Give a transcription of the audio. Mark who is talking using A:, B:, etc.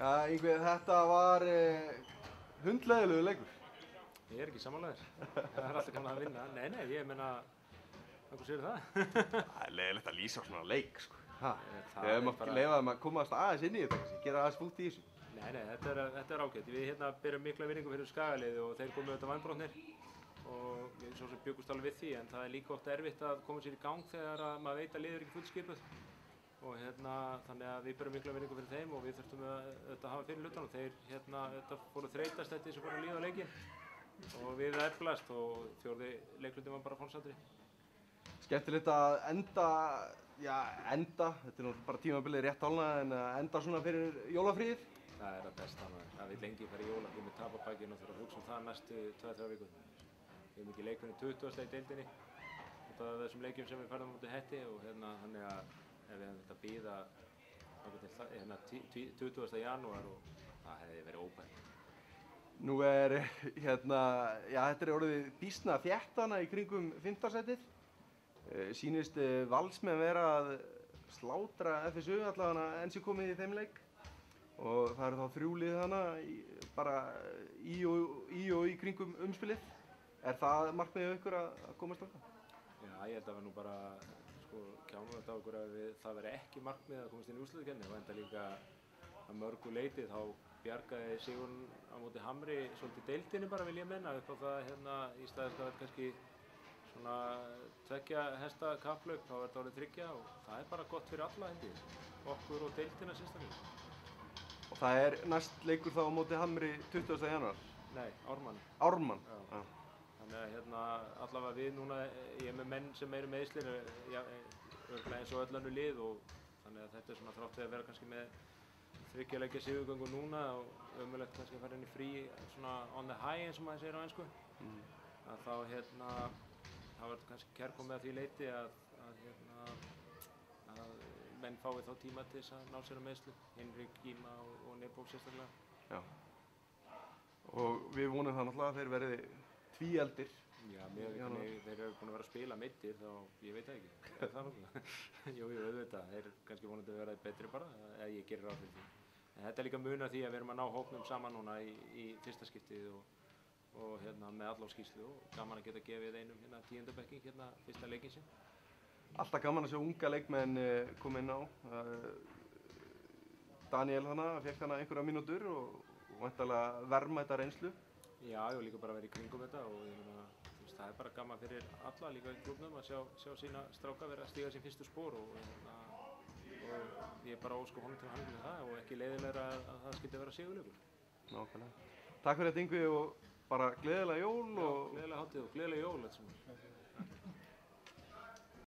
A: Ja, Yngvi, þetta var hundleiðilegu leikur.
B: Ég er ekki samanlegaður. Það er alltaf gaman að vinna. Nei, ég meina, hvað séu það?
A: Það er leiðilegt að lýsa á svona leik, sko.
B: Það
A: Við hefum bara leifa þeim að komast aðeins inn í þetta, kannski, gera aðeins fútt í þessu.
B: Nei, þetta er ágætt. Við berum mikla virðingu fyrir Skagaliði og þeir komu auðvitað vanbrotnir og við svo sem bjuggumst alveg við því, en það er líka oft erfitt að koma sér í gang þegar maður veit að liður ekki fullskipuð. Og þannig að við berum mikla virðingu fyrir þeim og við þurftum að hafa fyrir hlutan og þeir þetta fóru þreytast eftir þessu bara að líða á leikinn og við eflast og fjórði leiklutin var bara fónsatri.
A: Skemmtilegt að enda, þetta er náttúrulega bara tímabilið rétt hálfnað en að enda svona fyrir jólafríið.
B: Það er að besta maður, það vill enginn fara í jólafrí með tap á bakinu og þurfa að hugsa það næstu 2-3 vikur. Við hefum ekki leikunni 20. í deildinni út af þessum leikjum sem við ferðum á móti Hetti og þannig að ef við hefum þetta að bíða til 20. janúar og það hefði verið óbært.
A: Nú er, þetta er orðið býsna þéttana í kringum 5. sætið. Sýnist Valsmenn vera að slátra FSU allavega enn sem komið í þeim leik. Og það eru þá 3 lið hana bara í og í kringum umspilið. Er það markmiðið ykkur að komast þangað?
B: Já, ég held að það nú bara kjánum þetta á okkur að það veri ekki markmið að komast inn í úrslitakeppni og enda líka að mörgu leyti þá bjargaði Sigurinn á móti Hamri svolítið deildinni bara vil ég menna upp á það í staðið það er kannski svona 2 hesta kapphlaup þá er þetta orðið 3 og það er bara gott fyrir alla hendi okkur og deildina sérstaklega.
A: Og það er næst leikur þá á móti Hamri 20. janúar?
B: Nei, Ármann.
A: Ármann?
B: Já. Þannig að allavega við núna, ég er með menn sem eru meðslir, örugglega eins og öll önnur lið og þannig að þetta er svona þrátt við að vera kannski með 3 leikja sigurgöngu núna og ömurlegt kannski að fara inn í frí svona on the high eins og maður segir á ensku. Að þá verður kannski kærkomið að því leyti að menn fái þá tíma til þess að ná sér á meðslu, Hinrik, Gíma og Nebók sérstaklega.
A: Já. Og við vonum það náttúrulega að þeir verði tvíeldir.
B: Já, þeir eru búin að vera að spila meiddir þá, ég veit það ekki, er það nokkuð? Jú, auðvitað, þeir kannski vonandi að vera betri bara, eða ég gerir ráð fyrir því. En þetta er líka mun af því að við erum að ná hópnum saman núna í fyrsta skiptið og með alla á skýrslu og gaman að geta gefið einum 10. bekking fyrsta leikinn sinn.
A: Alltaf gaman að sjá unga leikmenn koma inn á. Daniel fékk einhverja mínútur og væntanlega verðmæta reynslu.
B: Já, og líka bara að vera í kringum þetta og það er bara gaman fyrir alla líka í klúbnum að sjá sína stráka vera að stíga sín fyrstu spor og ég er bara að óska honum til hamingju með það og ekki leiðilegra að það skyldi vera sigurleikur.
A: Nákvæmlega. Takk fyrir þetta Yngvi og bara gleðilega jól.
B: Já, gleðilega hátíð og gleðilega jól.